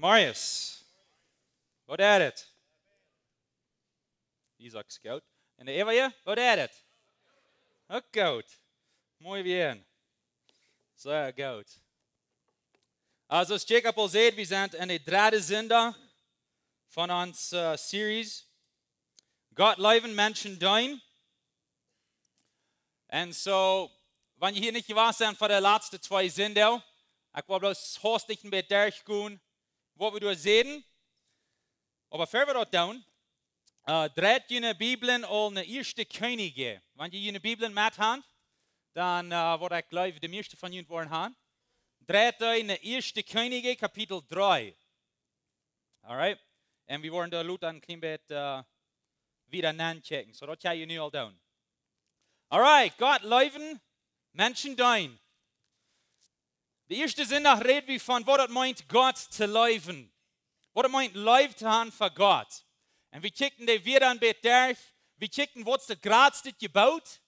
Marius, wat is het? Isaac's goed. En de Eva hier, wat is het? Ook goed. Mooi weer. Sehr gut. Also, als Jacob al zei, we zijn in de derde zondag van onze series. Gott Leewen, Menschen Deenen. En zo, wanneer je hier niet geweest bent voor de laatste twee zondagen, ik wil bloos hastig een beetje durchgaan, wat we door zien. Maar voor we dat doen, draait je de Bibel al naar eerste Könige. Wanneer je de Bibel met hand, dan word ik gleich de meeste van jullie worden gaan. Draait je naar eerste Könige, kapitel 3. Alright? En we worden daar later een klein beetje wieder Nenn checken. So dat ga je nu al doen. Alright, Gott Leewen, Menschen Deenen. De eerste zondag reden we van wat het meint Gott te leven. Wat het meint leven te hebben voor God. En we kijken daar weer een beetje durch. We kijken wat is de grootste gebouwd.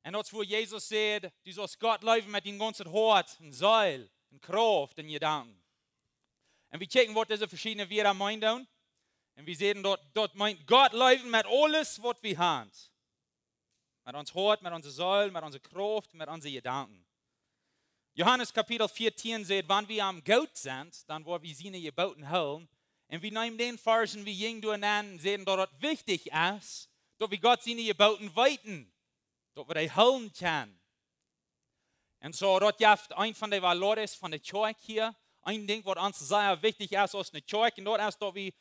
En dat is waar Jezus zei, du sollst Gott leven met je ganze hart, en ziel, en kracht, en gedanken. En we kijken wat deze verschillende weer aan meint doen. En we zien dat meint Gott leven met alles wat we hebben. Met ons hart, met onze ziel, met onze kracht, met onze gedanken. Johannes kapitel 14 zegt, wanneer we am Gott sind, dan worden we zien gebauten houden. En we nemen den Versen wie jing door en zeggen dat het wichtig is, dat we Gott zien gebauten weten. Dat we die houden kunnen. En zo, dat is een van de valores van de kerk hier. Een ding wat ons zeer wichtig is als de kerk. En dat is dat we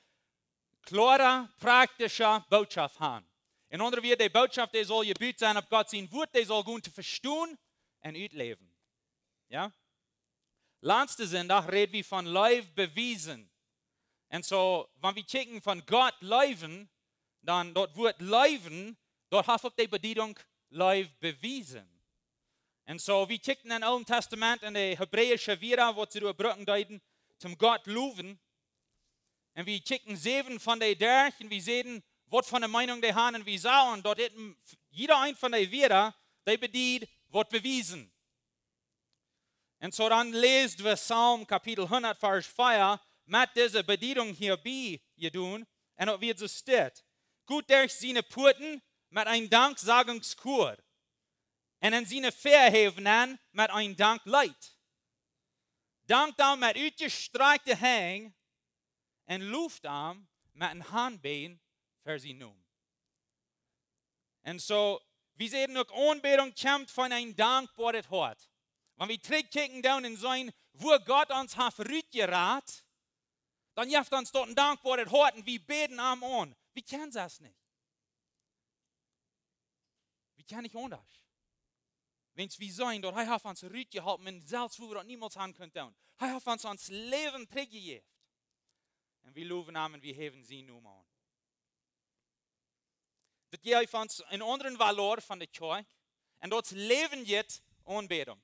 klare, praktische boodschap hebben. In andere woorden, die boodschap die soll gebuut zijn op Gott zijn woord, die soll goed te verstaan en uitleven. Ja? Laatste zondag reden we van live bewijzen. En zo, wanneer we kijken van Gott Leewen, dan dat woord leven, dat heeft ook de bediening live bewijzen. En zo, we kijken in het Oude Testament in de Hebräische Vira, wat ze door brücken deuten, zum Gott Leewen. En we kijken 7 van de derg, en we zien wat van de meinung die hebben, en we zagen dat jeder een van de Vira, die bedient, wordt bewijzen. En zo dan lezen we Psalm kapitel 100, vers 4, met deze bediening hierbij gedaan, en dat wird so steht. Gut durch seine Pforten met een Danksagungschor, en in seine Verhevenen met een Danklied. Dank dan met uitgestrekte hang, en loeft dan met een handbeen voor zijn naam. En zo, we zien ook aanbidding komt van een dankbaarheid hart. Wanneer we terugkijken down in zijn, wo Gott ons heeft uitgeraad, dan heeft ons dort een dankbaarheid hart en we beten am aan. We kennen das nicht. We kennen nicht anders. Wenn wir sein, dort hij heeft ons uitgeholpen en zelfs wo we dat niemals aan kunnen doen. Hij heeft ons leven teruggegeven. En we loven hem en we geven zijn naam aan. Dat geeft ons een andere valor van de kerk. En dat is levend aanbidding.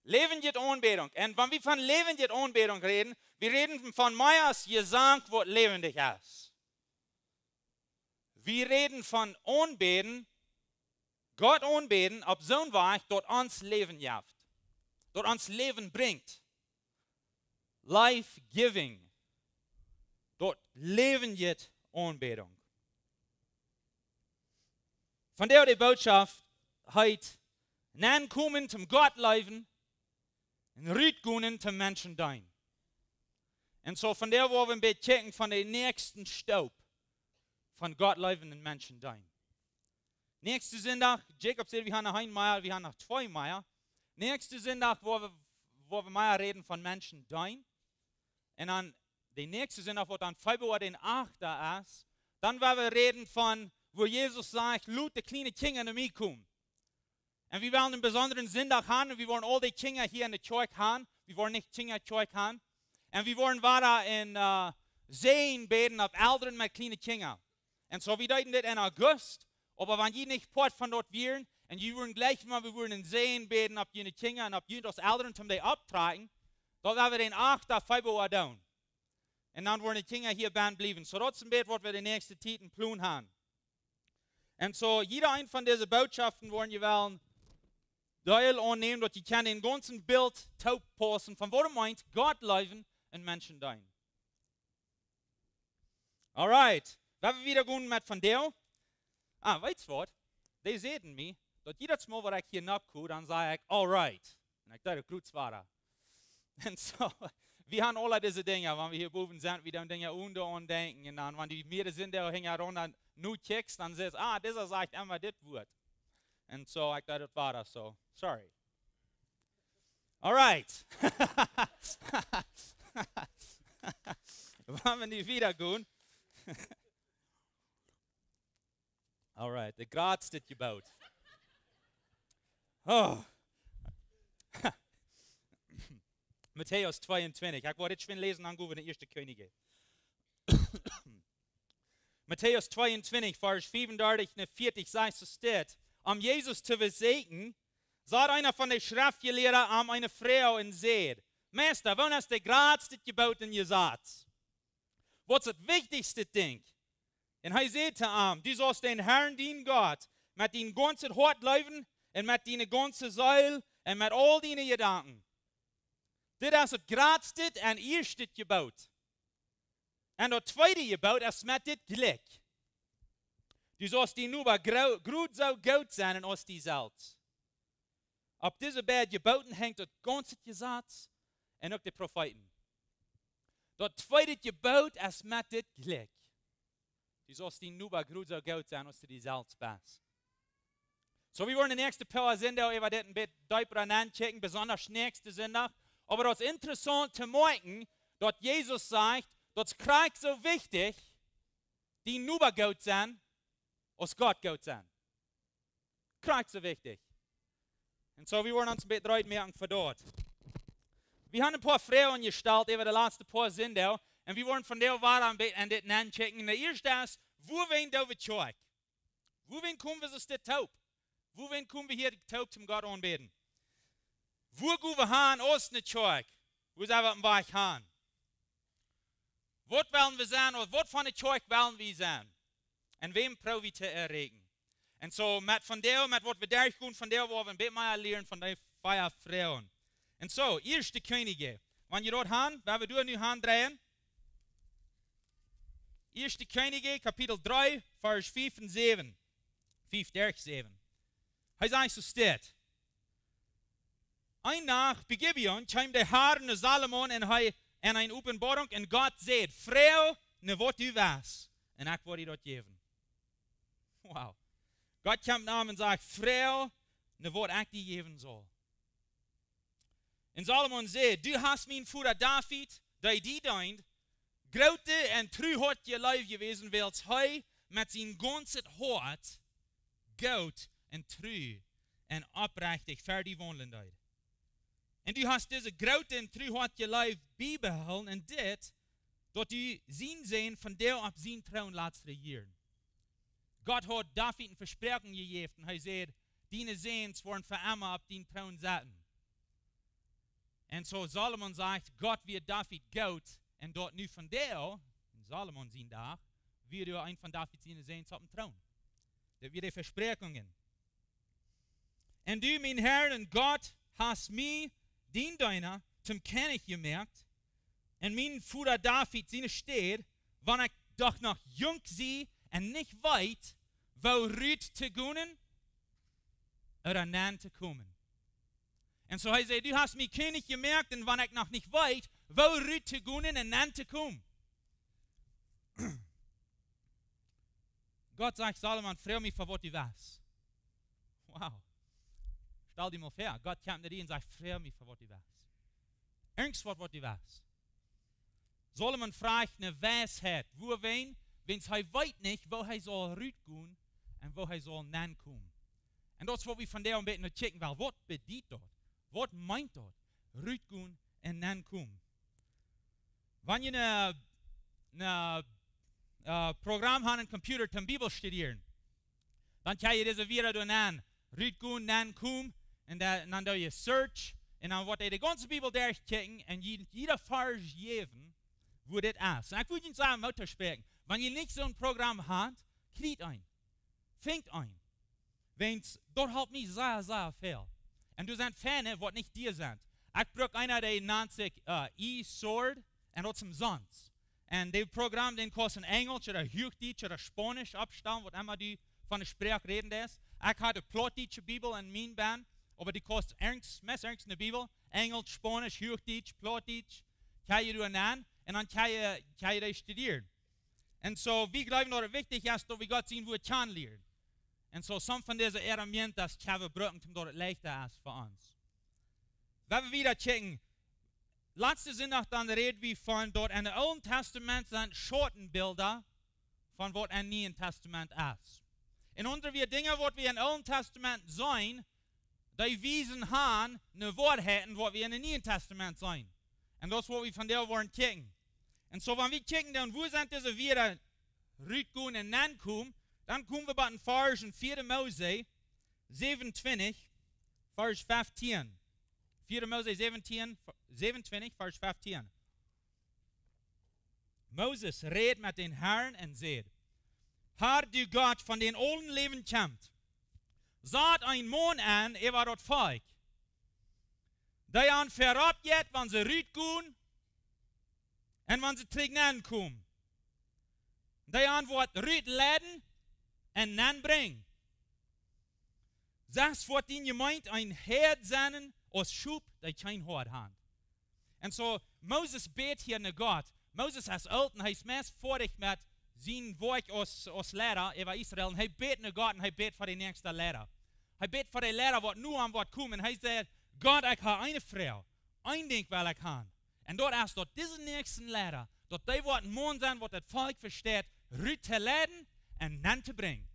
Levend aanbidding. En wanneer we van levend aanbidding reden, we reden van mij als gezang wat levendig is. We reden van aanbidden, Gott aanbidden op zo'n weg dat ons leven geeft. Dat ons leven brengt. Life giving. Dat levend aanbidding. Vandaar die boodschap heet Nenn, Komen zum Gott Leewen en Gonen zum Menschen Deenen. En zo vandaar willen we een beetje kijken van de nächsten stap van Gott Leewen en Menschen Deenen. Nächste zondag, Jacob zei, we gaan nog 1 Meier, we gaan nog 2 Meier. Nächste zondag willen we Meier reden van Menschen Deenen. En dan de nächste zondag wordt dan Februari den 8. is. Dan willen we reden van, wo Jesus sagt, laat de kleine Kinder naar mij komen. En we willen een bijzondere zondag hebben. We willen al die Kinder hier in de kerk hebben. We willen niet Kinderkerk hebben. En we willen waar in zeen beten op ouderen met kleine Kinder. En zo we deuten dit in august. Aber wenn je nicht part von dort wären, und je würden gleich mal, wir würden in Seen beten, ob jene Kinder und ob jene das Eltern zum die abtragen, dann werden wir den 8. Februar down. Und dann würden die Kinder hier bleiben. So das ist ein Bett, was wir die nächste Zeit in Plan haben. Und so, jeder ein von diesen Botschaften wollen wir wollen Teil annehmen, dass die kann den ganzen Bild taub passen, von wo meint Gott Leewen, en Menschen Deenen. Alright, we wieder gaan met van deel. Weet je wat? Die zeiden me, dat ieders mal wat ik hier napkoe, dan zei ik, alright. En ik dacht, het goed zwaar. En zo, we hebben alle deze dingen, wanneer we hier boven zijn, we doen dingen onder denken. En dan, wanneer die meerdere zijn, die hingen rond en nu checkst, dan zegt, deze zegt immer dit woord. En zo, ik dacht, het was dat zo. Sorry. Alright. Wanneer we nu wieder gaan. Alright, de graad zit je bout. Oh. Matthäus 22. Ik wil dit schwin lezen aan over de eerste Könige. Matthäus 22, vers 35 en 40 zegt zo staat, om Jezus te verzekeren, zat einer van de schriftgeleerden aan een vrouw en zei, Meester, wanneer is de graad zit je bout in je zaad? Wat is het wichtigste ding? En hij zei te hem, du sollst den Herrn, dien Gott, met dein ganzes hart leven en met deine ganze ziel en met al deine gedanken. Dit is het grootste en eerste gebod. En het tweede gebod is met dit gelijk. Du sollst die nu groot zo goed zijn en als die zelfs. Op deze beide geboden hangt het ganze Gesetz en ook de profeten. Dat tweede gebod is met dit gelijk. Du sollst die nu groot zo goed zijn als die zelfs best. So, we worden de nächste paar Sendung über das ein bisschen dieper anchecken, besonders nächste Sendung. Aber das ist interessant zu merken, dass Jesus sagt, dass Krieg so wichtig, die nur gut sind, als Gott gut sind. Krieg so wichtig. Und so, wir wollen uns ein bisschen dreit merken für dort. Wir haben ein paar Frauen gestellt über die letzten paar Sendung, und wir wollen von der Wahrheit ein bisschen an das anchecken. Der erste ist, wo wen da wir Zeug? Wo wen kommen wir so der Taub? Wo kommen wir hier taub zum Gott anbeten? Wo gehen wir hin, aus nicht Zeug? Wo sind wir am Weg hin? Was wollen wir sein, oder was von der Zeug wollen wir sein? Und wem probieren wir zu erregen? Und so, mit von der, mit was wir durchgehen, von der, wo wir ein bisschen mehr lernen, von den vier Frauen. Und so, erste Könige. Wenn ihr dort hin, wenn wir durch die Hand drehen. Erste Könige, Kapitel 3, Vers 5 und 7. 5, 7. Hij zei zo staat. Een nacht bij Gibeon kwam de Herr naar Salomon en hij en een openbaring en God zei, vrouw, ne wat u was. En ik word je dat geven. Wow. God kwam naar hem en zei, vrouw, ne wat ik die geven zal. En Salomon zei, du hast mijn vader David, die deint, grote en true hart je lijf gewezen, wels hij met zijn ganzes hart goud en true en oprechtig voor die wandelendheid. En du hast deze grote en true hart je lijf bijbehouden en dit, dat u zien zijn van deel op zijn troon laat regieren. God had David een verspreking gegeven en hij zei, die zeens worden voor immer op die troon zitten. En zo Salomon zegt, God wird David goud en dat nu van deel, in Salomon zijn dag, wird er een van David zijn zeens op de troon. Dat weer de versprekingen. En du, mijn Herr en God, hast mij, dien deiner, zum König gemerkt, en mijn vader David zijn steed, wanneer ik doch nog jong zie en niet weet, wo Ruud te gonen, oder Nenn te komen. En zo hij zei, du hast mij König gemerkt, en wanneer ik nog niet weet, wo Ruud te gonen en Nenn te komen. Gott sagt Salomon, freu mich für was du warst. Wow. Stell dir mal vor, Gott kommt nicht und sagt, freu mich für was du warst. Angst vor was du warst. Salomon fragt eine Weisheit, wo wen, wenn er weiß nicht, wo er soll Ruud gehen und wo er soll Nenn kommen. Und das ist, was wir von der ein bisschen checken wollen. Was bedeutet das? Was meint das? Ruud gehen und Nenn kommen. Wenn ihr eine Programm haben, einen Computer zum Bibel studieren, dann kann je deze weer doen aan Ruud gaan, Nenn kom, en dan doe je search, en dan wordt je de ganze Bibel durchkijken, en jeder vers geven, wo dit is. En ik wil je zeggen, om te spreken, wanneer je niet zo'n programma hebt, krijg een. Vindt een. Want dat helpt mij zeer, zeer veel. En er zijn fijne, wat niet dir zijn. Ik gebruik einer, die nennt zich e-sword, en dat is umsonst. En dit Programm, den kost in Englisch oder Hochdeutsch oder Spanisch abstammen, wat immer die von der Sprache reden ist. Ich hatte Plattdeutsche Bibel in mijn band, aber die kost meest ernst in de Bibel. Englisch, Spanisch, Hochdeutsch, Plattdeutsch. Kan je doen aan en dan kan je dat studeren. En zo, we geloven dat het wichtig is dat we God zien hoe het kan leren. En zo, some van deze elementen, dat kan we gebruiken, omdat het leichter is voor ons. We hebben wieder checken. Laatste zondag dan reden we van dat in het Oude Testament zijn Schattenbilder van wat in het Nieuwe Testament is. En onder weer dingen wat we in het Oude Testament zijn, die wijzen aan naar waarheden wat we in het Nieuwe Testament zijn. En dat is wat we van daar worden kijken. En zo, wanneer we kijken dan, hoe zijn deze weer Ruth, Gonen en Nenn komen, dan komen we bij een vers in 4 Mose 27, vers 15. 4 Mose 27, vers 15. Moses redt met den Herrn en zegt, Herr, du Gott van den alten Leben kämpft, saat ein Mann an, war dort volk. Die aan verab jet, wanneer ze Ruth gaan, en wanneer ze terug Nenn komen. Die aan wordt Ruth leiden en Nenn brengen. Das wordt in gemeint een herd zijn als Schub, die geen hart hand. En zo, Moses beet hier naar God. Moses is oud en hij is meest vorig met zijn werk als leider over Israël. En hij beet naar God en hij beet voor de nächste leider. Hij beet voor de leider wat nu aan wordt komen. En hij zegt, God, ik heb een vrouw. Eén ding wil ik hebben. En dat is dat deze nächste leider, dat die wordt een man zijn wat het volk versteht, Ruth te leiden en Nenn te brengen.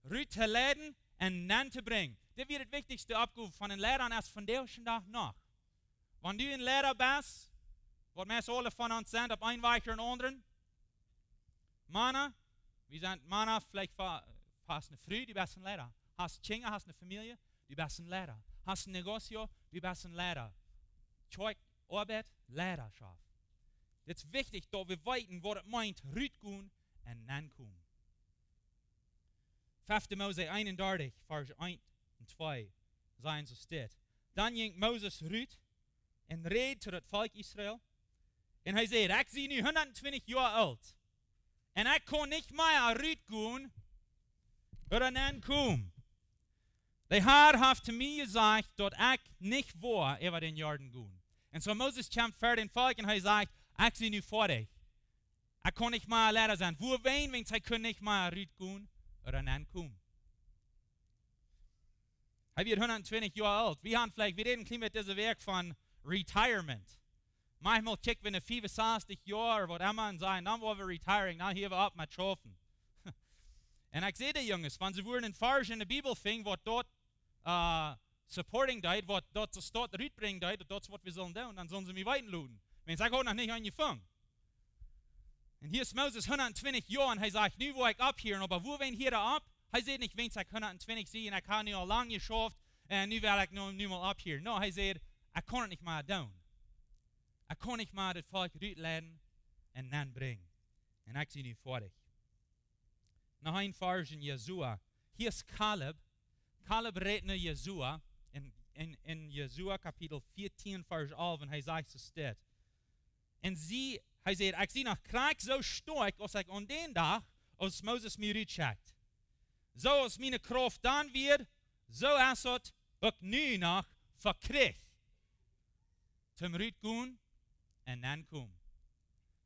Ruth te leiden en Nenn te brengen. Dit wordt het wichtigste opgave van een leider en is van deze dag nog. Wanneer du een leider bent, wat meest alle van ons zijn, op een weg en anderen. Mannen, we zijn mannen, vielleicht hast een vrouw, die bent een leider. Hast kinderen, hast een familie, die bent een leider. Hast een negocio, die bent een leider. Tjoik, arbeid, leiderschap. Het is wichtig dat we weten wat het meint, Ruth gaan en Nenn komen. 5 Mose 31, vers 1 en 2, zijn zo staat. Dan ging Moses Ruth en reed tot het volk Israël. En hij zei, ik zie nu 120 jaar oud. En ik kon niet meer Ruth gaan, oder Nenn komen. De Heer heeft te mij gezegd dat ik niet voor over den Jordan gaan. En zo Moses kwam voor den volk en hij zegt, ik zie nu voor dich. Ik kon niet meer leider zijn. Voor wen, want hij kon niet meer Ruth gaan, oder Nenn komen. Hij wordt 120 jaar oud. We reden een met deze werk van retirement. Manchmal kijken we naar 65 jaar, wat immer, en zeggen, dan worden we retiring, dan hier we op met trofen. En ik zei de jongens, want ze worden een vers in de Bibel ving, wat dort supporting deed, wat dort de stad uitbrengen deed, dat is wat we zullen doen, dan zullen ze mij weitenloden. Want ik had nog niet aangevangen. En hier is Moses 120 jaar en hij zegt, nu wil ik op hier, maar wo wen hier op? Hij zegt niet, wens ik 120 zie en ik heb nu al lang geschaft en nu wil ik nu mal op hier. No, hij zegt, ik kon het niet meer doen. Ik kon niet meer het volk uitleiden en Nenn brengen. En ik zie nu voor dich. Nog een vers in Jezua. Hier is Caleb. Caleb redt naar Jezua. In Jezua kapitel 14 vers 11 en hij zegt zo staat. En hij zegt, ik zie nog krijg zo sterk als ik aan den dag als Moses mij uitschakt. Zo als mijn kracht dan weer, zo is het ook nu nog verkrijgt. Zum uitgaan en Nenn komen.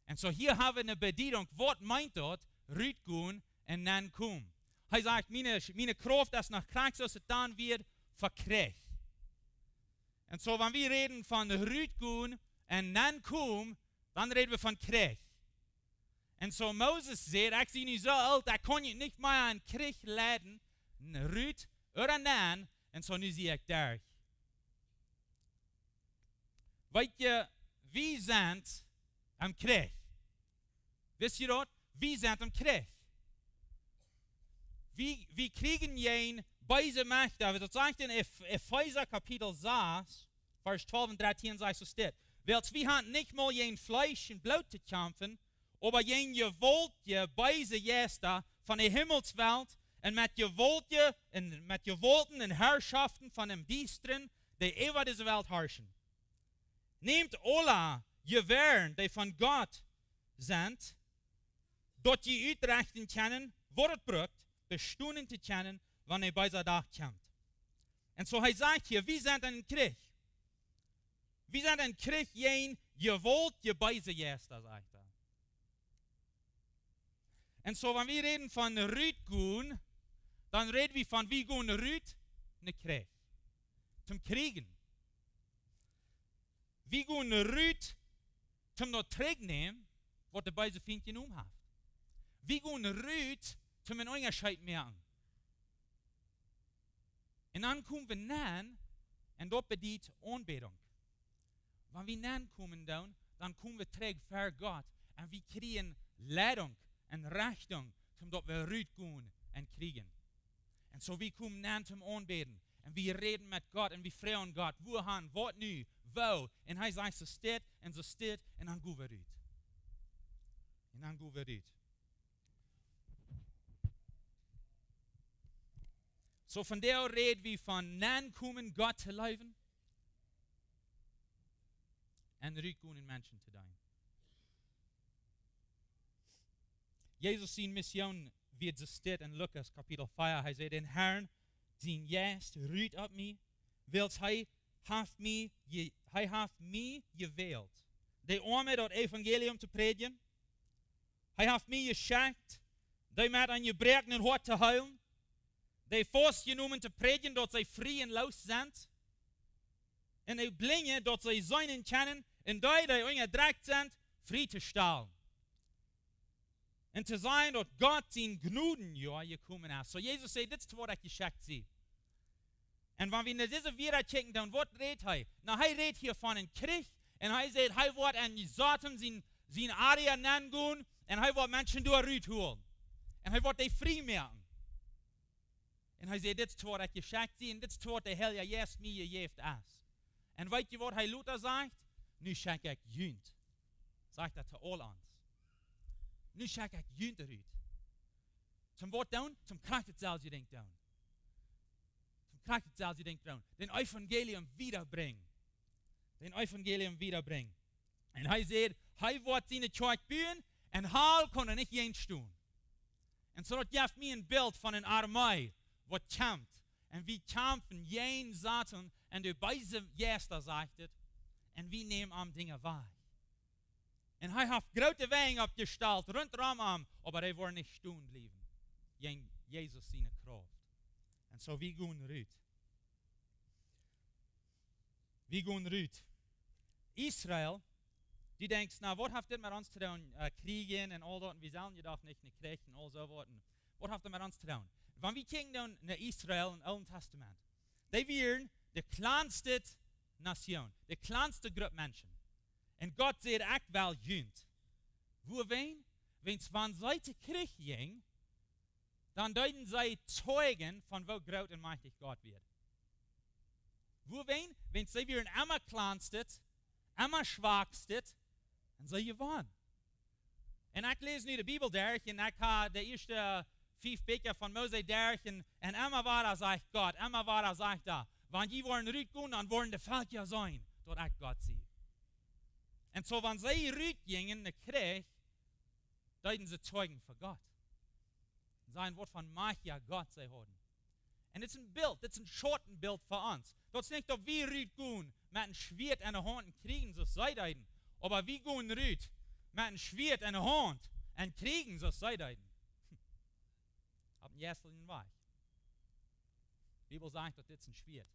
En zo hier hebben we een bediening. Wat meint dat? Uitgaan en Nenn komen. Hij zegt, mijn kracht is nog krijg zoals het dan weer verkrijgt. En zo wanneer we reden van uitgaan en Nenn komen, dan reden we van krijg. En zo Moses zegt, ik zie nu zo oud, ik kon je niet meer een krijg leiden, Ruth oder Nenn, en zo nu zie ik daar. Weet je, wie zijn am krijg? Wist je dat? Wie zijn am krijg? Wie kriegen geen beide Mächte? Dat zegt in Epheser kapitel 6, vers 12 en 13 zegt zo staat. Wels wir haben nicht mal jen Fleisch und Blut zu kämpfen, aber jen gewoltje beide Gäste von der Himmelswelt und mit Gewolten und Herrschaften von dem Diestren, die über diese Welt herrschen. Nehmt alle gewähren, die von Gott sind, dort die uitrechten kennen, wo es braucht, bestunden zu kennen, wann bei dieser Tag kommt. Und so sagt hier, wir sind ein Krieg. Wir sind ein Krieg, ihr wollt, ihr beise jetzt, sagt er. Und so, wenn wir reden von Rüt gehen, dann reden wir von, wie gehen Rüt in Krieg. Zum Kriegen. Wie gehen Rüt zum noch Träg nehmen, was der beise Feind genommen hat. Wie gehen Rüt zum einen Unterschied merken. Und dann kommen wir Nenn, und dort bedient Anbetung. Wenn wir Nenn kommen, dann kommen wir träg für Gott, und wir kriegen Leitung und Richtung, zum dort wir Rüt gehen und kriegen. Und so wir kommen Nenn zum Anbeten, und wir reden mit Gott, und wir fragen Gott, wohin, was nu, wo, und er sagt, so steht, und dann gehen wir Rüt. Und dann gehen wir Rüt. So von der reden wir von Nenn kommen, Gott zu leben, und Rüt gehen in Menschen zu dienen. Jesus seine Mission wird so steht in Lukas Kapitel 4. Er sagt, den Herrn, sein Geist rührt auf mich, weil er hat mich gewählt, die Arme das Evangelium zu predigen. Er hat mich geschickt, die mit einem gebrochenen Hort zu heilen, die vorgenommen zu predigen, dass sie frei und los sind, und die Blinde, dass sie seinen kennen, und die unterdrückt sind, frei zu stellen. Und zu sein, dass Gott sein Gnuden gekommen ist. So Jesus sagt, das ist, was ich geschickt sehe. Und wenn wir in diese Wieder checken, dann was redet er? Na, er redet hier von einem Krieg, und er sagt, er wird an Satan sein Area nennen gehen, und er wird Menschen durchholen. Und er wird die frei machen. Und er sagt, das ist, was ich geschickt sehe, und das ist, was der Herr ja jetzt mir gegeben ist. Und weißt ihr, was Luther sagt? Nu schenke ich Jünd. Sagt er zu all uns. Nu schenke ich Jünd eruit. Zum Wort down, zum Kraft zelfs je denkt down. Zum Kraft zelfs je denkt down. Den Evangelium wiederbringen. Den Evangelium wiederbringen. Und er sagt, er wird seine Kirche bauen, und Hall kann nicht jens tun. Und so gibt mir ein Bild von einer Armee, was kämpft. Und wir kämpfen jeden Satan, und die beide Gäste sagt es, und wir nehmen am Dinge wahr. Und er hat große Wege abgestellt, rundherum, aber er wird nicht stehen bleiben. Jesus seine Kraft. Und so wie gehen Rüt. Wie gehen Rüt. Israel, die denkt, na, was hat das mit uns zu tun? Kriegen und all das, und wir sollen jedoch nicht kriegen und all so was. Was hat das mit uns zu tun? Wenn wir gucken nach Israel im Alten Testament, die wären die kleinste Nation, die kleinste Gruppe Menschen. Und Gott sagt, ich will Jünd. Wo wen? Wenn es von Seite Krieg ging, dann deuten sie Zeugen von wo groß und mächtig Gott wird. Wo wen? Wenn sie wären immer kleinste, immer schwachste, dann sie gewonnen. Und ich lese nu die Bibel durch, und ich habe die ersten 5 Bücher von Mose durch, und immer war da, sagt Gott, immer war da, sagt er, wenn die wollen Rüt gehen, dann wollen die Völker sein, dort ich Gott sie. Und so, wenn sie Rüt gingen, in den Krieg, deuten sie Zeugen für Gott. Sein Wort von Magia Gott sie haben. Und das ist ein Bild, das ist ein Schottenbild für uns. Das ist nicht, ob wir Rüt gehen, mit einem Schwert in der Hand und kriegen, so sei deuten. Aber wir gehen Rüt, mit einem Schwert in der Hand und kriegen, so sei deuten. Ab dem ersten Weg. Die Bibel sagt, das ist ein Schwert.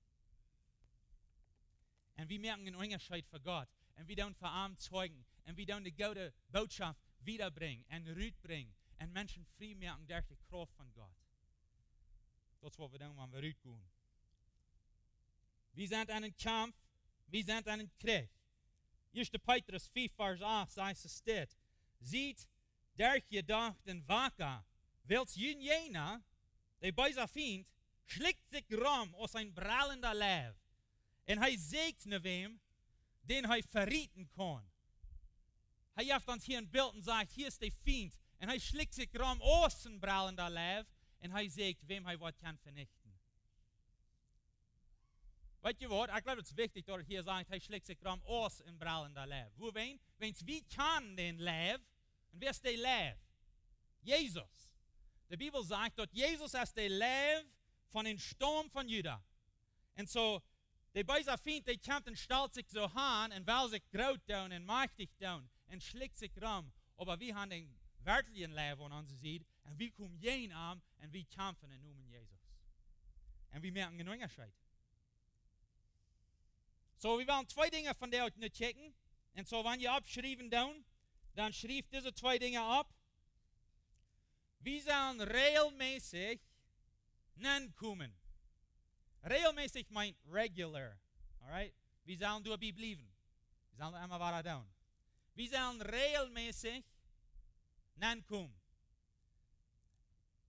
Und wir merken einen Unterschied für Gott. Und wir dann für Arme zeugen. Und wir dann die gute Botschaft wiederbringen und Rüt bringen. Und Menschen frei merken durch die Kraft von Gott. Das ist, was wir dann, wenn wir Rüt gehen. Wir sind in einem Kampf. Wir sind in einem Krieg. 1. Petrus 4, Vers 8 sagt es steht. Sieht, der jedoch den Wacker, welch jener, der bei sich findet, schlägt sich rum aus ein brallender Leib. Und er segnet wem, den er verrieten kann. Er gibt uns hier ein Bild und sagt, hier ist der Feind. Und er schlägt sich rum aus ein brallender Leib. Und er sagt, wem er was kann vernichten. Weet je wat, ik geloof het is wichtig dat het hier sagt, hij schlägt sich ram aus in brallender Lev. Wo wen? Wens wie kann den Lev? Und wer ist der Lev? Jesus. Die Bibel sagt, dass Jesus ist der Lev von den Sturm von Juda. Und so, die böse Feind, die kämpft und stellt sich so an und will sich groß tun und mächtig tun und schlägt sich rum. Aber wir haben den wirklichen Lev an uns sieht und wir kommen jeden an und wir kämpfen in Namen Jesus. Und wir merken einen Unterschied. So, wir wollen zwei Dinge von der nicht checken. Und so, wenn ihr abschreiben dann schreibt diese zwei Dinge ab. Wir sollen regelmäßig Nenn kommen. Regelmäßig meint regular. Alright? Wir sollen dabei bleiben. Wir sollen einmal weiter tun. Wir sollen regelmäßig Nenn kommen.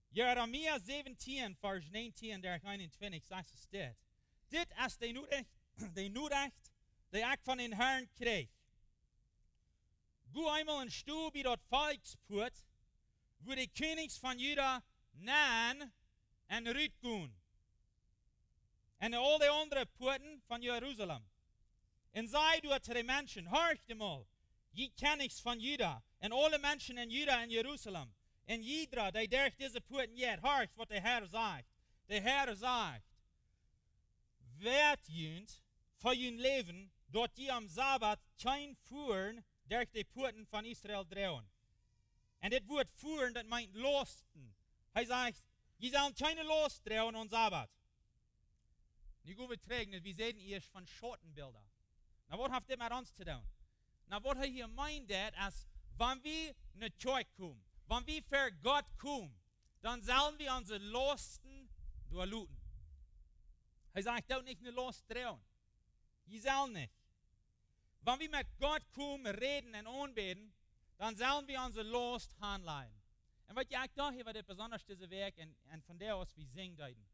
Jeremia 17, Vers 19, der 21, sagt es dit. Dit ist die Noodrecht, die ich von den Herrn kreeg. Go einmal in Stuhl bei dort Volkspoort, wo die Königs von Juda Nenn en Rut gaan. En al die andere poorten van Jeruzalem. En zei door de mensen, hoort mal, je Königs van Juda, en alle mensen in Juda en Jeruzalem. En jeder, die durch diese poorten jet, hoort wat de Herr sagt. De Herr sagt, werd junt voor je leven, dat je am Sabbat kein voeren durch die poorten van Israël drehen. En dit woord voeren, dat meint losten. Hij zegt, je zal keine Lust drehen on Sabbat. Nu gaan we terug, we zien eerst van Schottenbilder. Nou, wat heeft dit met ons te doen? Nou, wat hij hier meint, dat als wanneer we naar Kerk komen, wanneer we voor Gott komen, dan zullen we onze Lusten doorlooten. Hij zegt, dat niet een Lust drehen. Je zal niet. Wanneer we met Gott komen, reden en aanbeten, dan zullen we onze Lust handelen. En wat je, ik dacht hier, wat dit besonders deze werk en van der aus, wie zingen deuten.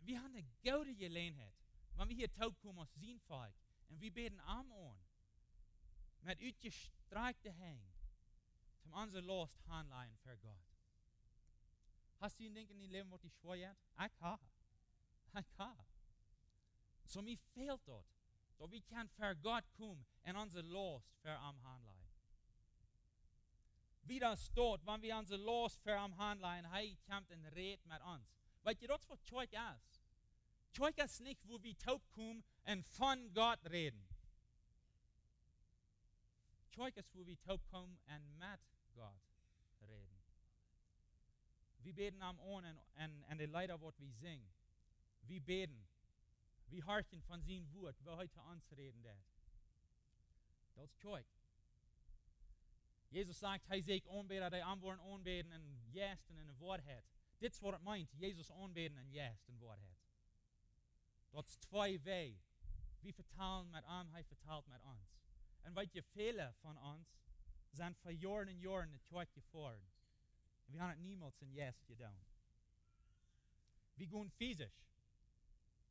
Wir haben eine gute Gelegenheit, wenn wir hier taubkommen aus sein Volk und wir beten Arm an, mit ausgestreckten Händen, zum unsere Lust handeln für Gott. Hast du ein Ding in deinem Leben, was dich schwer hat? Ich habe. So mir fehlt dort, dass wir können für Gott kommen und unsere Lust für am handeln. Wie das dort, wenn wir unsere Lust für am handeln, hey, kommt und redet mit uns. Weet je, dat is wat Kerk is. Kerk is niet wo we taub komen en van Gott reden. Kerk is wo we taub komen en met Gott reden. We beten am on en de leider wat we zingen. We beten. We harken van zijn woord, waar hij te ons reden deed. Dat is Kerk. Jesus sagt, hij zegt aanbeden, hij antwoorden aanbeden en juisten en een woordheid. Dit is wat het meint, Jezus aanbeden en juist en waarheid. Dat is twee wegen. We vertalen met hem, hij vertaalt met ons. En weet je, vele van ons zijn voor jaren en jaren het kerk gevoerd. En we gaan het niemals in juist gedaan. We gaan fysisch.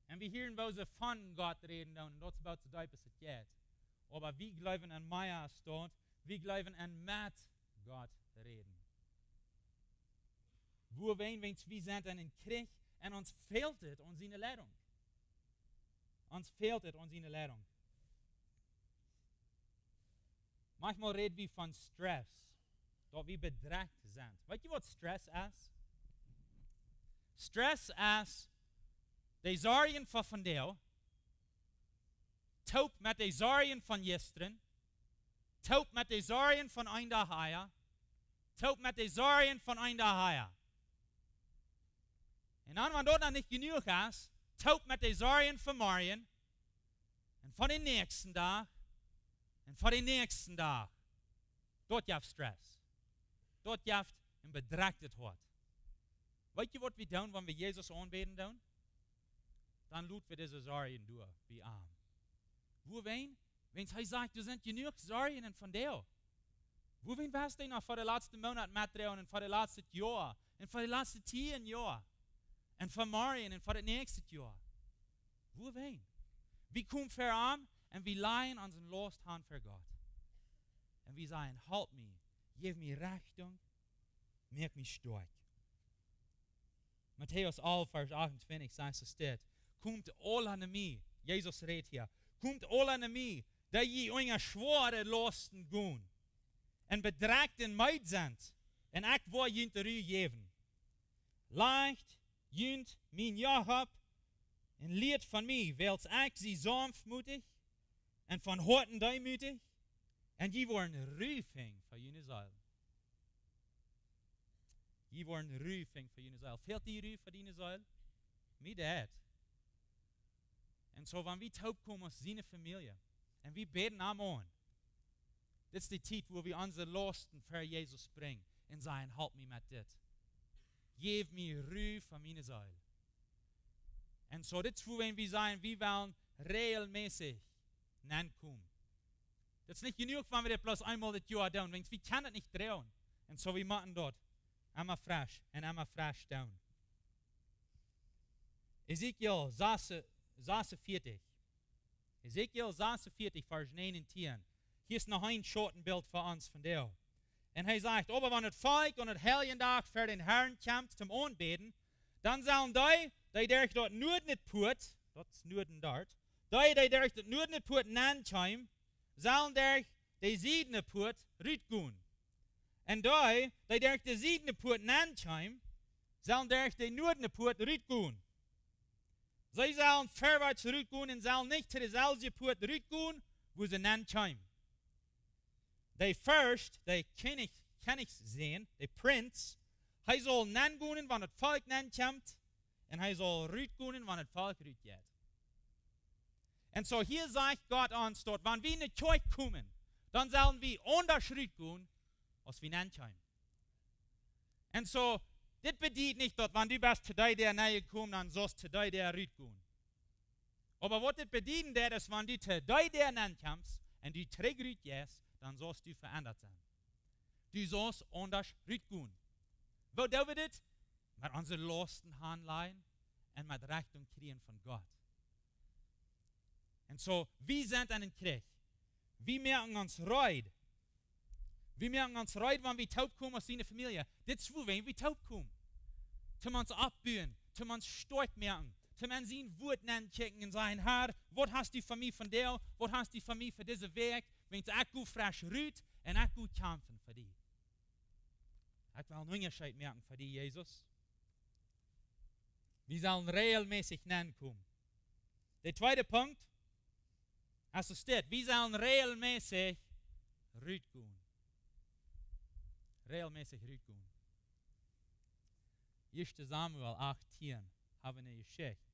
En we horen wo ze van Gott reden doen, en dat is about zo diep als het gaat. Maar we geloven aan Maya staat, we geloven aan met Gott reden. Wo wir sind in Krieg und uns fehlt es an seine Leitung. Uns fehlt es an seine Leitung. Manchmal reden wir von Stress, dass wir bedrängt sind. Weißt du, was Stress ist? Stress ist die Sorgen von dir, taub mit den Sorgen von gestern, taub mit den Sorgen von ein daher, taub mit den Sorgen von ein daher. En dan, wanneer dat niet genoeg is, taub met de zorgen van morgen, en van de nächsten dag, en van de nächsten dag. Dat heeft stress. Dat heeft een bedreigd hart. Weet je wat we doen, wanneer we Jezus aanbeden doen? Dan laten we deze zorgen door, bij arm. Wo wen? Wenn hij zegt, er zijn genoeg zorgen en van jou. Wo wen was hij nog voor de laatste maand met jou, en voor de laatste jaar, en voor de laatste 10 jaar? En van morgen en voor het nächste jaar. Wo wen? We komen voor hem en we leien onze last hand voor God. En we zeggen, help me, geef me Richtung, maak me sterk. Matthäus 11, vers 28 sagt es dit. kommt alle an mich. Jesus redet hier. Kommt alle an mich, die je eure schwere Lasten gehen. En bedreigt en meid sind. En ik wil junt er u geven. Leicht junt mijn ja heb. En leert van mij, wels ik zie sanftmoedig. En van harten deemutig. En je wordt een roeping voor jullie ziel. Je wordt een roeping voor jullie ziel. Fehlt die roep voor jullie ziel? Mij dat. En zo, wanneer we taub komen als zijn familie. En we beten aan. Dit is de tijd waar we onze lasten voor Jezus brengen. En zeggen, help me met dit. Geef me ruhe van mijn ziel. En zo, dit is waar we zeggen, we willen regelmäßig Nenn komen. Dat is niet genoeg, wanneer we dit plus eenmaal dit jaar doen. Want we kunnen het niet draaien. En zo, we moeten dat. Einmal frisch en einmal frisch doen. Ezekiel 46. Ezekiel 46, vers 9 en 10. Hier is nog een Schotenbild voor ons van jou. En hij zegt, aber wanneer het volk en het helgendag voor den Herrn komt zum aanbeden, dan zullen die durch dort noorden het poort, dat is noorden dort, die durch het noorden het poort Nenn komen, zullen durch de ziedene poort uitgaan. En die durch de ziedene poort Nenn komen, zullen durch de noordene poort uitgaan. Zij zullen verwaarts uitgaan en zullen niet te dezelfde poort uitgaan, wo ze Nenn komen. De first, de König zijn, de prins, hij zal Nenn gaan wanneer het volk Nenn komt, en hij zal uitgaan wanneer het volk uitgaat. En zo hier zegt God ons dort, wanneer we in de kerk komen, dan zullen we anders uitgaan, als we Nenn komen. En zo, dit betekent niet dat wanneer du bist today der nähe kommen, dann sollst today der uitgaan. Aber wat dit betekent, dat is wanneer du today der Nenn kommst, en du terug uitgaat, dan sollst du veranderd zijn. Du sollst anders uitgaan. Wo doen we dit? Met onze lasten handelen en met Richtung kriegen van God. En zo, wie zijn aan een krieg? Wie merken ons reid? Wie merken ons reid, wanneer we taub komen als in familie? Dit is hoe we taub komen. Zum ons opbouwen, zum ons sterk merken, zum ons zien woord aankijken en zeggen, Herr, wat hast du voor mij vandaag? Wat hast du voor mij voor deze week? Want ik ga frisch uit en ik ga kampen voor die. Ik wil een onderscheid merken voor die, Jezus. We zullen regelmäßig Nenn komen. De tweede punt, als er staat, we zullen regelmäßig uitgaan. Regelmäßig uitgaan. 1 Samuel 18 hebben we een geschichte.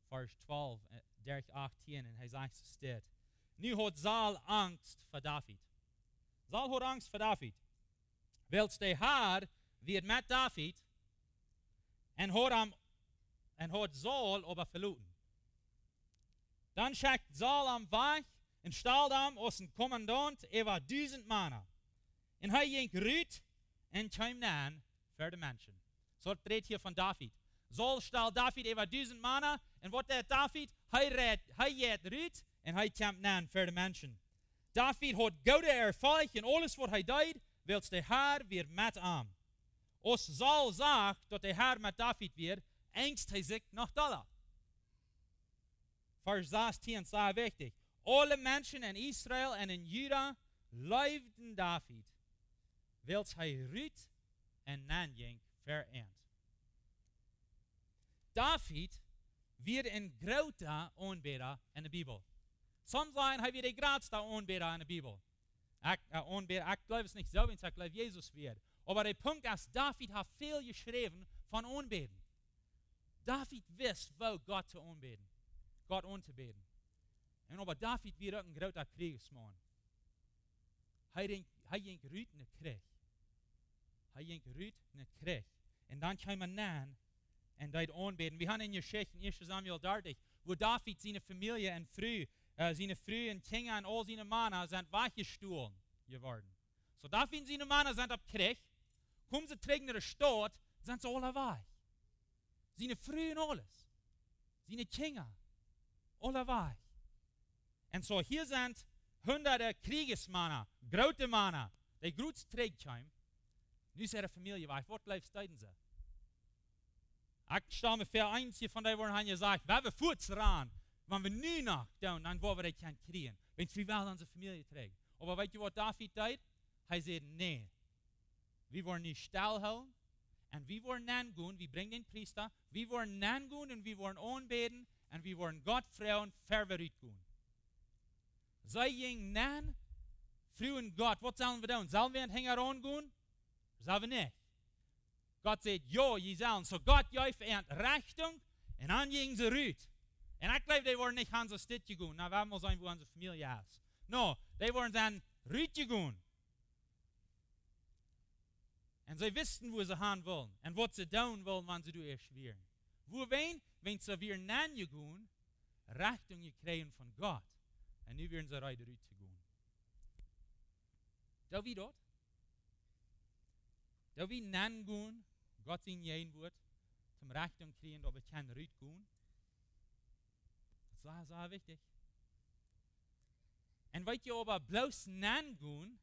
Vers 12, 18 en hij zegt zo staat. Nu had Saul angst voor David. Saul had angst voor David. Wels de Heer weer met David en had Saul aber verloren. Dan schickt Saul am weg en stal hem als een commandant over 1000 mannen. En hij ging uit en kwam Nenn voor de mensen. Zo so, redt hier van David. Saul stal David over 1000 mannen en wat deed David? Hij gaat uit en hij kwam Nenn voor de mensen. David had goede ervaring in alles wat hij deed, wils de Heer weer met hem. Als Saul zag dat de Heer met David weer, angst hij zich nog dollar. Vers 16 zei wichtig. Alle mensen in Israël en in Juda leefden David, wils hij uit en Nenn ging vereend. David werd een grote aanbidder in de Bijbel. Sommigen zeggen hij werd de grootste aanbidder in de Bijbel. Ik geloof het niet zo, want ik geloof Jezus weer. Maar de punt is, David heeft veel geschreven van aanbidden. David wist wo God te aanbidden. God aan te bidden. En aber David werd ook een grote kriegsman. Hij ging uit in de krieg. Hij ging uit in de krieg. En dan kwam hij Nenn en deed aanbidden. We hebben in Geschichte in 1 Samuel 30, wo David zijn familie en vrouw en kinderen en al zijn mannen zijn weggestohlen geworden. So David en zijn mannen zijn op krieg. Komen ze terug naar de stad, zijn ze alle weg. Zijn vrouw en alles. Zijn kinderen. Alle weg. En zo hier zijn honderden kriegsmannen, grote mannen, die groot terugkomen. Nu zijn de familie weg. Wat blijft steden ze? Ich stelle mir vor, einige von denen haben gesagt, wenn wir fortfahren, wenn wir nie nach tun, dann wollen wir das kriegen. Wenn es wie well unsere Familie trägt. Aber weißt du, was David tat? Er sagt, nee. Wir wollen nicht stillhalten. Und wir wollen nangehen, wir bringen den Priester. Wir wollen nangehen und wir wollen anbeten. Und wir wollen Gott fragen, verwirrt gehen. Sei jeng nan, fragen Gott, was sollen wir tun? Sollen wir einen Hänger angehen? Sollen wir nicht? Gott sagt, ja, ihr sollen. So Gott gibt in Richtung und dann gehen sie rüt. Und ich glaube, die wollen nicht an so Städte gehen. Na, wir müssen sein, wo unsere Familie ist. No, die wollen dann rüt gehen. Und sie wissen, wo sie hin wollen. Und was sie tun wollen, wenn sie durch erschweren. Wo wenn sie wieder nan gehen, Richtung kriegen von Gott. Und nu werden sie ready rüt zu gehen. Da wie dort? Da wie nan gehen, Gott in jeden wird, zum Richtung kriegen, dass wir können rüt gehen. Das ist sehr wichtig. Und weil ihr aber bloß nan gehen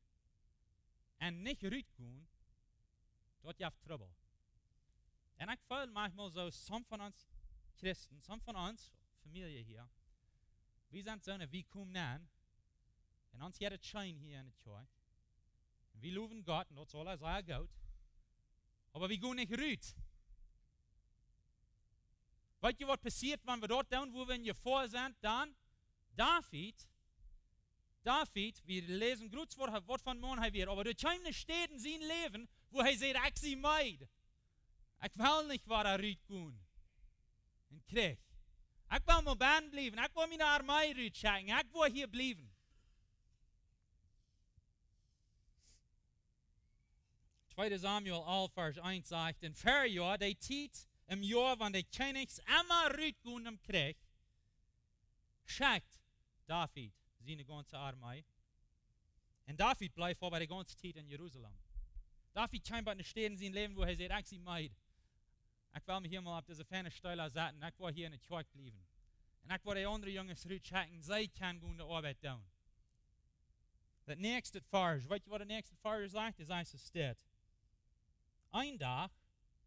und nicht rüt gehen, dort ihr habt Trouble. Und ich fühle manchmal so, some von uns Christen, some von uns Familie hier, wir sind so, wir kommen nan, und uns hat es Schein hier in der Kirche. Wir loben Gott, und das soll er sehr gut. Aber wir gehen nicht rüt. Weißt du, was passiert, wenn wir dort tun, wo wir in vor sind? Dann, David, wir lesen gut Wort von Morgen wird, aber durch keine steht in seinem Leben, wo er sagt, ich sie meid. Ich will nicht, war er rüt gehen. Und krieg. Ich will mal Band bleiben, ich will meine Armee rüt schicken, ich will hier bleiben. 2. Samuel 11, Vers 1 sagt, in Verjahr, die Zeit im Jahr, wenn der König immer rüt gehen im Krieg, schickt David seine ganze Armee. Und David bleibt aber die ganze Zeit in Jerusalem. David scheinbar nicht stehen in seinem Leben, wo er sagt, ich sie meid. Ich will mich hier mal auf diese ferne Stelle setzen, ich will hier in der Kirche bleiben. Und ich will die anderen Jungs rütschicken, sie können gute Arbeit tun. Das nächste Vers, weißt du, was der nächste Vers sagt? Das heißt, es steht, ein Tag,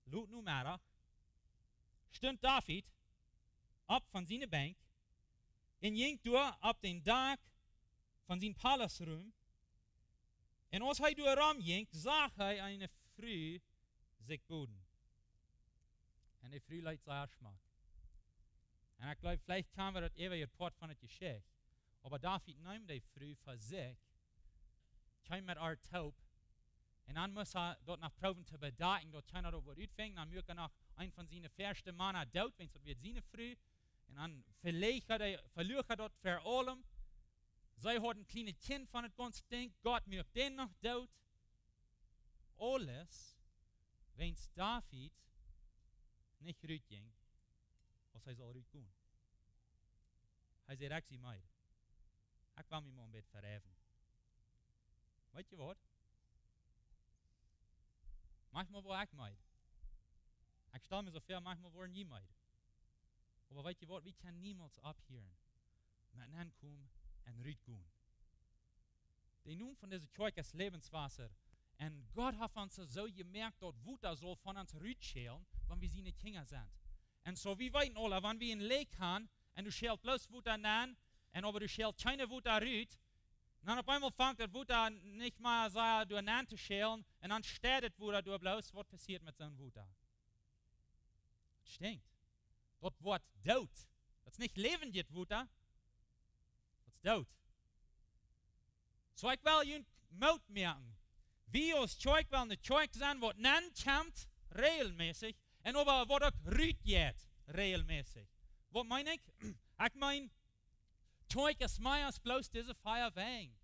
laut Nummer, stund David ab von seiner Bank und ging durch ab den Dach von seinem Palasraum. Und als er durch Raum ging, sah er eine Frau sich boden. Und die Frau leidt sehr Schmack. Und ich glaube, vielleicht kann wir das ewige Port von der Geschichte. Aber David nahm die Frau für sich, kam mit ihr taub, und dann muss er dort nach Proben zu bedeuten, dort kann er dort was utfängen, dann möchte er noch einen von seinen ersten Männern dort, wenn es wird seine Frau, und dann verliert er dort für allem. Sie hat ein kleines Kind von das ganze Ding, Gott möchte den noch dort. Alles, wenn es David nicht rüt ging, was er soll rüt gehen. Er sagt, ich sie meid. Ich will mich mal ein bisschen verheffen. Weißt du was? Manchmal war ich meid. Ich stelle mir so vor, manchmal waren nie meid. Aber weißt du was? Wir können niemals abhören. Mit Nenn kommen und rüt gehen. Die Nun von dieser Kirche ist Lebenswasser. Und Gott hat uns so gemerkt, dass Wutter soll von uns rüt schälen, wenn wir seine Kinder sind. Und so, wir wissen alle, wenn wir in den Lake haben, und du schält bloß Wutter Nenn, und aber du schält keine Wutter rüt, dann auf einmal fängt das Wutter nicht mal so durch Nenn zu schälen, und dann steht das Wutter durch bloß, was passiert mit so einem Wutter? Das stinkt. Dort wird tot. Das ist nicht lebendig Wutter, das ist tot. So, ich will Ihnen Mut merken. Wir als Kirche wollen eine Kirche sein, die Nenn kommt, regelmäßig, und aber was auch rüt geht, regelmäßig. Was meine ich? Ich meine, Kirche ist mehr als bloß diese Feierwegen.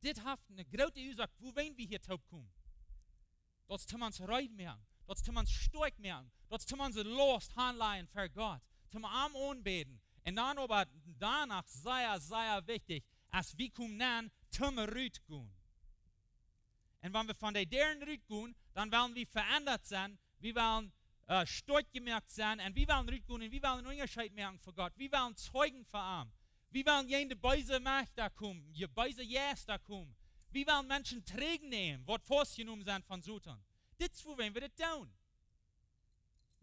Das hat eine große Ursache, wo wollen wir hier taub kommen? Das tun wir uns rein merken, das tun wir uns stark merken, das tun wir uns Lust handleihen für Gott, zum Arm anbeten. Und dann aber danach sehr, sehr wichtig, als wir kommen dann, zum Rüt gehen. Und wenn wir von der deren Rüt gehen, dann wollen wir verändert sein, wir wollen stark gemerkt sein, und wir wollen Rüt gehen, und wir wollen einen Unterschied merken für Gott, wir wollen Zeugen für ihn. Wir wollen jene böse Macht da kommen, die böse Jäs da kommen. Wir wollen Menschen trägen nehmen, was festgenommen sind von Satan. Das ist, wo wir das tun.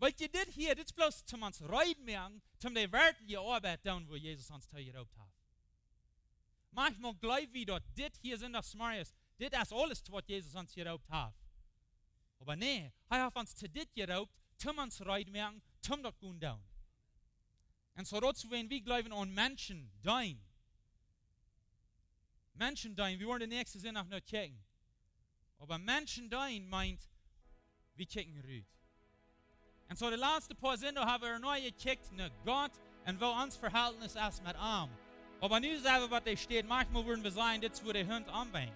Weil je dit hier, dit is bloß zum uns reitmerken, zum die werkliche Arbeit tun, wo Jesus uns geraubt hat. Manchmal glauben wir, dass dit hier sind das Smarius, dit ist alles, was Jesus uns geraubt hat. Aber nee, er hat uns zu dit geraubt, zum uns reitmerken, zum das gut tun. Und so dazu, wenn wir glauben an Menschen Deenen. Menschen Deenen, wir wollen den nächsten Sinn auch noch checken. Aber Menschen Deenen meint, wir checken Rüd. Und so die letzte paar Sinn haben wir neu gecheckt nach Gott und wo uns Verhältnis ist mit ihm. Aber nicht selber, was da steht, manchmal würden wir sagen, das ist, wo der Hund anbringt.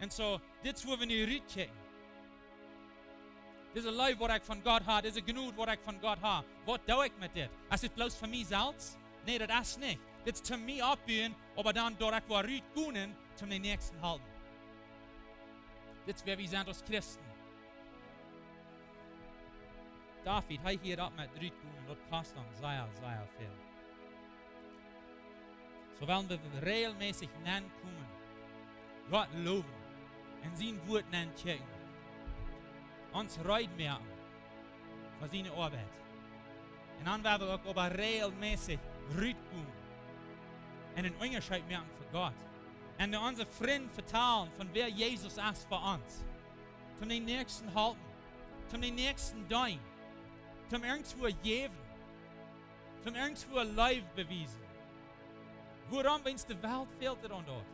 Und so, das ist, wo wir nicht Rüd checken. Das ist ein Leib, was ich von Gott habe, das ist genug, was ich von Gott habe. Was tue ich mit das? Ist das bloß für mich selbst? Nein, das ist nicht. Das ist zum mich abbauen, aber dann durch ich Rüd Gonen zum den Nächsten halten. Das ist, wer wir sind als Christen. David, hij hier dat met Rüd Gonen, dat kost dan sehr viel. So wollen wir regelmäßig Nenn kommen, Gott Leewen und sein Wort Nenn checken. Uns Reut merken für seine Arbeit. Und dann werden wir auch aber regelmäßig Rüd gehen und einen Unterschied merken für Gott. Und unsere Freunde vertellen, von wer Jesus ist für uns. Zum den Nächsten halten, zum den Nächsten dein, zum irgendwo geben, zum irgendwo Leib beweisen. Woran, wenn es die Welt fehlt an dort?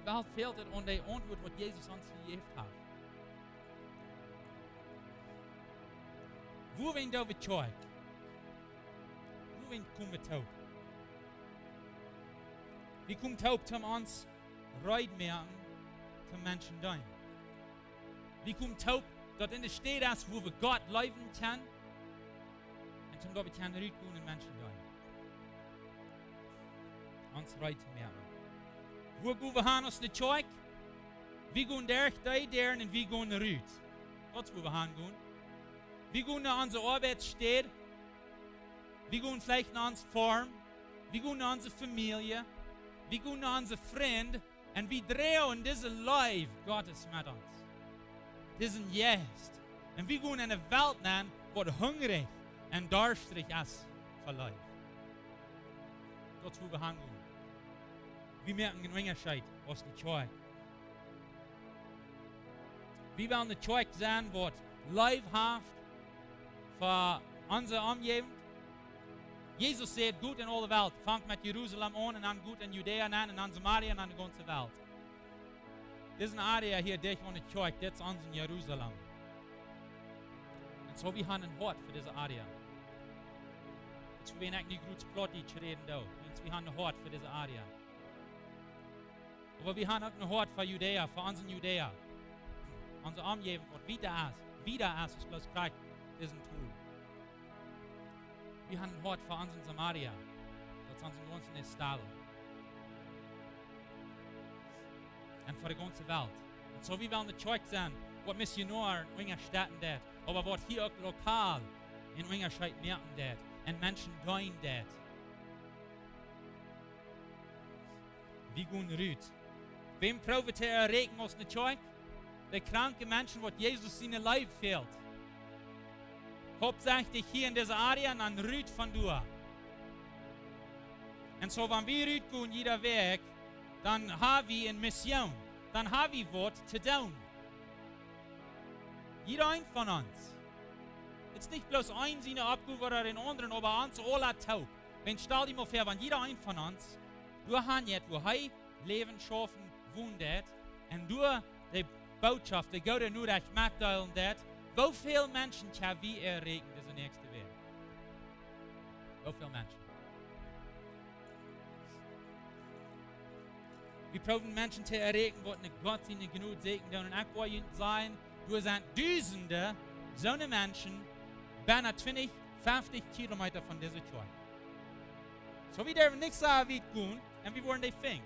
Die Welt fehlt an der Antwort, was Jesus uns gegeben hat. Wo wenn da wird Zeug? Wo wenn kommen taub? Wie kommt taub zum uns Reut merken, zum Menschen dein? Wie kommt taub, dort in der Stadt ist, wo wir Gott Leewen können, und zum dort wir können Reut gehen und Menschen dein? Uns Reut merken. Wo gehen wir hin aus der Zeug? Wie gehen der und wie gehen Reut? Das ist, wo wir hingehen. Wie gehen nach unserer Arbeitsstätte? Wie gehen vielleicht nach unserer Farm? Wie gehen nach unserer Familie? Wie gehen nach unseren Freunden? Und wie drehen diese Leib Gottes mit uns? Diesen Geist. Und wie gehen in eine Welt nennen, wo hungrig und durstig ist für Leib? Das ist, wo wir hingehen. Wir merken einen Unterschied aus der Zeug. Wir wollen eine Zeug sein, was leibhaft für unsere Umgebung. Jesus sagt, gut in alle Welt. Fangt mit Jerusalem an und dann gut in Judäa an und dann Samaria und dann die ganze Welt. Diese Area hier, die ich ohne Zeug, das ist unser Jerusalem. Und so wir haben ein Hort für diese Area. Jetzt werden eigentlich nicht gut Plottig reden da. Wir haben ein Hort für diese Area. Aber wir haben auch ein Hort für Judäa, für unseren Judäa. Unsere Umgebung, was wieder ist bloß Krieg, diesen Tool. Wir haben ein Hort für unseren Samaria, das ist unseren ganzen Stall. Und für die ganze Welt. Und so wie wir eine Zeug sein, was Missionare in unseren Städten tut, aber was hier auch lokal in unseren Städten merken tut, und Menschen deinen tut. Wie gehen Rüd? Wem profitiert Regen aus der Zeug? Die kranken Menschen, wo Jesus seine Leib fehlt. Hauptsächlich hier in dieser Area und dann Rüd von du. Und so, wenn wir Rüd gehen, jeder Weg, dann haben wir eine Mission. Dann haben wir was zu tun. Jeder ein von uns. Es ist nicht bloß ein seine Abgabe oder den anderen, aber uns alle taub. Wenn stell dir mal vor, wenn jeder ein von uns, du hast jetzt, wo er Leben schaffen, wohnt, und du die Botschaft, die Gott nur recht mitteilen wird, wie viele Menschen kann wir erregen, diese nächste Weg? Wie viele Menschen? Wir brauchen Menschen zu erregen, die nicht Gott ihnen genug segnen. Und ich wollte sagen, du sind Tausende so eine Menschen, beinahe 20, 50 Kilometer von dieser Schule. So wie der nicht so weit gehen, und wir wollen die finden.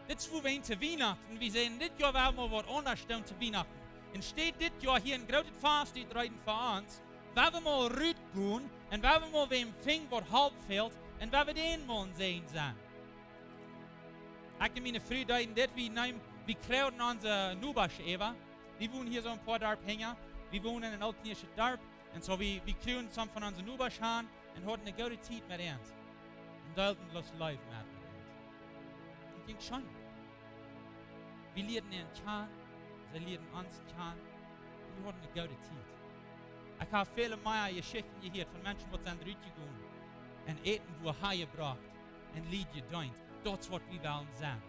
Das ist, wo wir zu Weihnachten, wir sehen, das Jahr werden wir was anders tun zu Weihnachten. Und steht das Jahr hier ein großes Fast, die reiten für uns, werden wir mal Rüd gehen, und werden wir mal wem finden, was halb fehlt, und werden wir den mal sehen sein. Ich und meine Freunde, das wir kreuden unsere Nubasch, Eva, die wohnen hier so ein paar Dorf hängen, wir wohnen in einem altnischen Dorf. Und so wir kriegen some von unseren Überschauen und hatten eine gute Zeit mit uns. Und teilten das Leben mit uns. Und ging schon. Wir lehrten ihn kennen, sie lehrten uns kennen. Und wir hatten eine gute Zeit. Ich habe viele mehr Geschichten gehört von Menschen, die sind rausgegangen und eten, wo Haie gebracht und Lied gedient. Das ist, was wir wollen sein.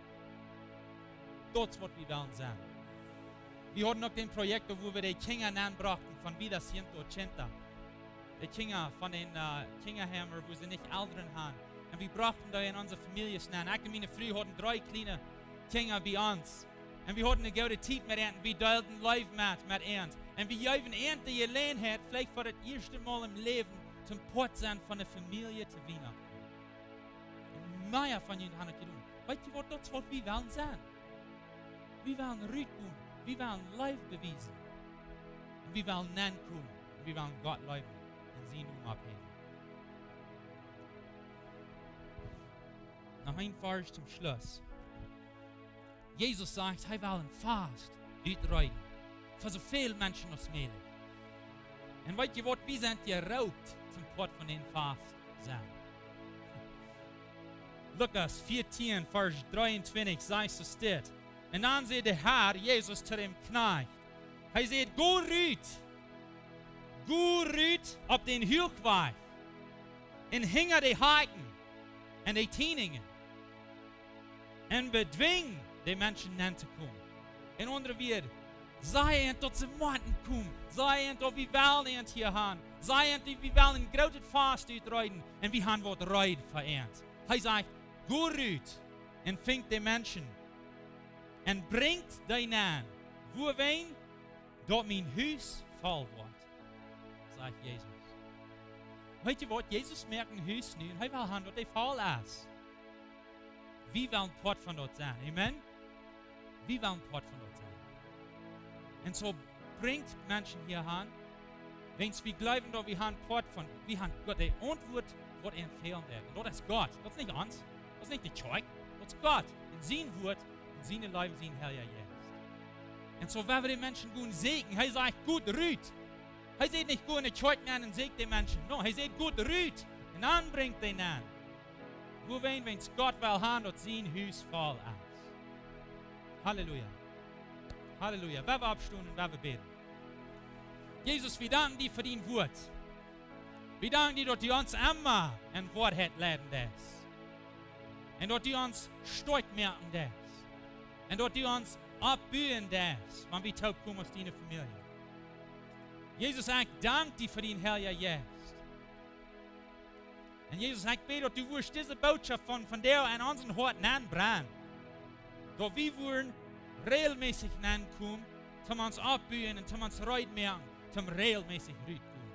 Das ist, was wir wollen sein. Wir hatten noch ein Projekt, wo wir die Kinder anbrachten von wieder 180. Die Kinder von den Kinderheimen, wo sie nicht Eltern haben. Und wir brachten da in unsere Familie an. Ich und meine Frau hatten 3 kleine Kinder bei uns. Und wir hatten eine gute Zeit mit ihnen. Wir teilten live mit ihnen. Und wir haben ihnen die Gelegenheit, vielleicht für das erste Mal im Leben, zum Port sein von der Familie zu Weihnachten. Und mehr von ihnen haben es getan. Weißt du, was das was wir wollen sein? Wir wollen Rüt tun. Wir wollen live beweisen. Und wir wollen Nenn kommen. Und wir wollen Gott Leewen und sie nun abheben. Noch ein Vers zum Schluss. Jesus sagt, wir wollen fast uitreiten. Für so viele Menschen als möglich. Und weißt du was, wir sind geraubt zum Port von den Fast sein. Lukas 14, Vers 23, sagt so steht. Und dann sagt der Herr Jesus zu dem Knecht. Er sagt, go rüt auf den Hilfweg und hinter die Heiden und die Tieningen und bedwing die Menschen Nenn zu kommen. In andere Worte, sei en tot ze moeten komen. Sei en tot wie wollen hier haben. Sei en wie wollen een grote Fast uitrijden. En wie gaan wat rijden voor ons. Hij zegt, go uit en vindt die Menschen. En brengt die aan. Wo ween, dat mijn huis vol wordt. Zegt Jezus. Weet je wat? Jezus merkt een huis nu. En hij wil gaan dat hij vol is. Wie wil een port van dat zijn? Amen? Wie wil een port van dat zijn? Und so bringt Menschen hier an, wenn wir glauben, dass wir haben Port von, wir haben Gott, die Antwort wird empfehlen werden. Und das ist Gott. Das ist nicht uns. Das ist nicht die Zeug. Das ist Gott. In sein Wort, in seinem Leben, sein Herr ja jetzt. Und so, wenn wir die Menschen gut segnen, er sagt, gut rüt. Er sagt nicht, gut in die Zeug an und segnet die Menschen. No, er sagt, gut rüt. Und dann bringt den an. Wo wenn es Gott will haben, dass sein Haus voll ist. Halleluja. Halleluja. Wer wir abstunden und wer wir beten. Jesus, wir danken dir für dein Wort. Wir danken dir, dass du uns immer ein Wort hat lernen lässt. Und dass du uns stark merken lässt. Und dass du uns abbühen lässt, wenn wir taub kommen aus deiner Familie. Jesus, ich danke dir für dein Herr jetzt. Und Jesus, ich bete, dass du wirst diese Botschaft von dir an unseren Herzen anbrennen. Dass wir wollen regelmäßig ankommen, zum uns abbühen und zum uns Reut merken, zum regelmäßig Reut tun.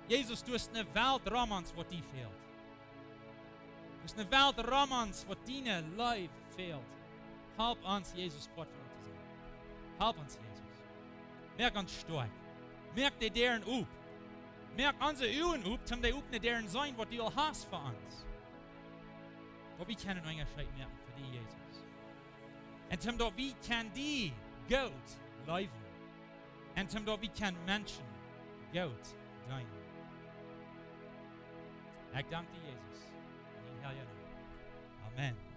Jesus, du hast eine Welt Romans, wo die fehlt. Du hast eine Welt Romans, wo deine Leib fehlt. Help uns, Jesus, Gott von uns zu sein. Help uns, Jesus. Merk uns stark. Merk die deren up. Merk unsere Uhren up, zum die up nicht deren sein, was du hast für uns. Aber wir können einen Unterschied merken für die, Jesus. Und zum da wie kann die Gott leben. Und zum da wie kann Menschen Gott dienen. Ich danke dir, Jesus. In Herr Amen.